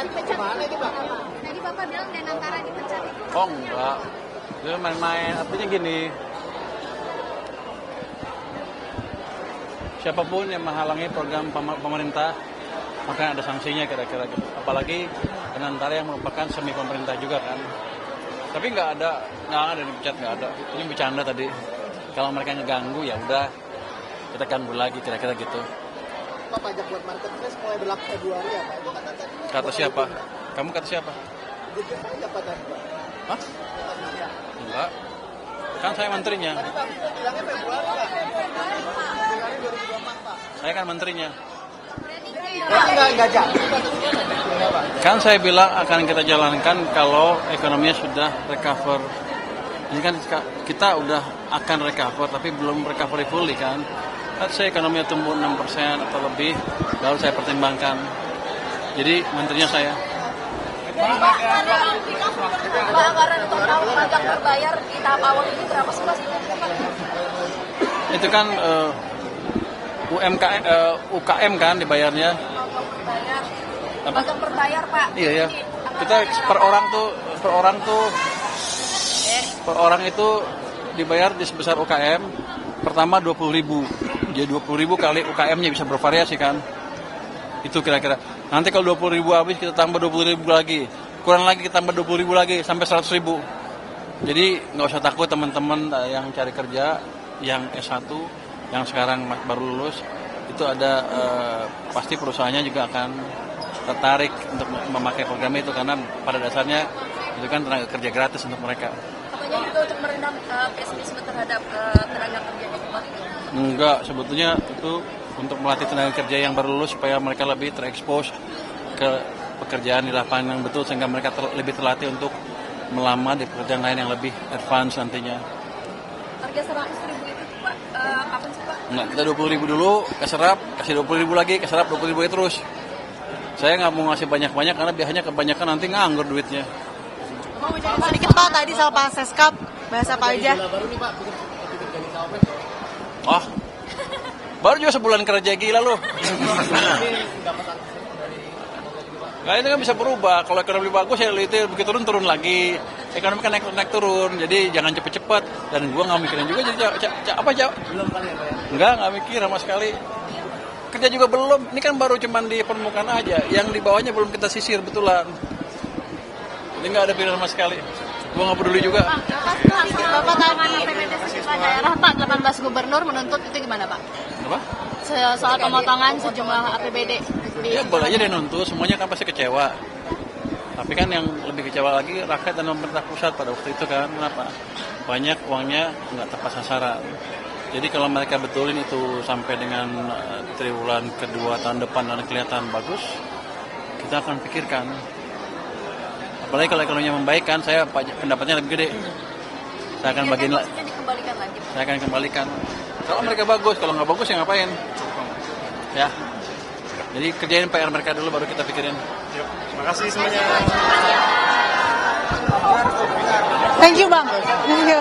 dipecat itu Pak. Tadi Bapak bilang Danantara dipecat itu. Oh enggak, itu main-main. Artinya gini, siapapun yang menghalangi program pemerintah, maka ada sanksinya kira-kira gitu. Apalagi Danantara yang merupakan semi pemerintah juga kan. Tapi nggak ada dipecat, nggak ada. Ini bercanda tadi. Kalau mereka ngeganggu ya udah kita ganggu lagi kira-kira gitu. Pak, pajak buat marketplace mulai berlaku Februari ya Pak? Itu Kata siapa? Kamu kata siapa? Jujur aja Pak tadi Pak. Hah? Enggak. Kan saya menterinya. Tadi Pak bilangnya Februari Pak. Februari 2024 Pak. Saya kan menterinya. Enggak jadi. Kan saya bilang akan kita jalankan kalau ekonominya sudah recover. Ini kan kita udah akan recover tapi belum recovery fully kan. Saya ekonominya tumbuh 6% atau lebih, baru saya pertimbangkan. Jadi menterinya saya. Pak, anggaran total pajak berbayar di tahap awal ini berapa sih Pak? Itu kan UKM kan dibayarnya. Pajak berbayar Pak. Iya ya. Kita per orang itu dibayar di sebesar UKM. Pertama 20.000. Jadi 20.000 kali UKM-nya bisa bervariasi kan. Itu kira-kira. Nanti kalau 20.000 habis kita tambah 20.000 lagi. Kurang lagi kita tambah 20.000 lagi sampai 100.000. Jadi nggak usah takut teman-teman yang cari kerja, yang S1, yang sekarang baru lulus, itu ada pasti perusahaannya juga akan tertarik untuk memakai program itu karena pada dasarnya itu kan tenaga kerja gratis untuk mereka. Apanya juga untuk meredam pesimisme terhadap tenaga kerja itu Pak? Enggak, sebetulnya itu untuk melatih tenaga kerja yang baru lulus supaya mereka lebih terekspos ke pekerjaan di lapangan yang betul sehingga mereka lebih terlatih untuk melamar di pekerjaan lain yang lebih advance nantinya. Harga 100.000 itu Pak, kapan sih Pak? Enggak, kita 20.000 dulu, keserap, kasih 20.000 lagi, keserap 20.000 terus. Saya nggak mau ngasih banyak-banyak karena biasanya kebanyakan nanti nganggur duitnya. Mau bicara sedikit Pak tadi soal Pak Seskap, bahasa apa aja? Baru nih Pak, Oh, baru juga sebulan kerja gila loh. Nah itu kan bisa berubah. Kalau ekonomi bagus ya itu begitu turun lagi. Ekonomi kan naik turun. Jadi jangan cepet-cepet. Dan gua nggak mikirin juga. Jadi apa jawab? belum kali ya Pak ya? Nggak mikir sama sekali. Kerja juga belum. Ini kan baru cuman di permukaan aja. Yang di bawahnya belum kita sisir betulan. Ini nggak ada pilihan sama sekali. Gua nggak peduli juga. Bapak tadi APBD sejumlah daerah Pak, 18 gubernur menuntut itu gimana Pak? Apa? Soal pemotongan sejumlah APBD. Ya boleh aja dia nuntut. Semuanya kan pasti kecewa. Tapi kan yang lebih kecewa lagi rakyat dan pemerintah pusat pada waktu itu kan. Kenapa? Banyak uangnya nggak tepat sasaran. Jadi kalau mereka betulin itu sampai dengan triwulan kedua tahun depan dan kelihatan bagus, kita akan pikirkan. Apalagi kalau ekonominya membaik kan, saya pendapatnya lebih gede. Saya akan bagiin lagi. Dikembalikan lagi. Saya akan kembalikan. Kalau mereka bagus, kalau nggak bagus ya ngapain? Ya. Jadi kerjain PR mereka dulu baru kita pikirin. Yuk, terima kasih semuanya. Thank you Bang. Thank you.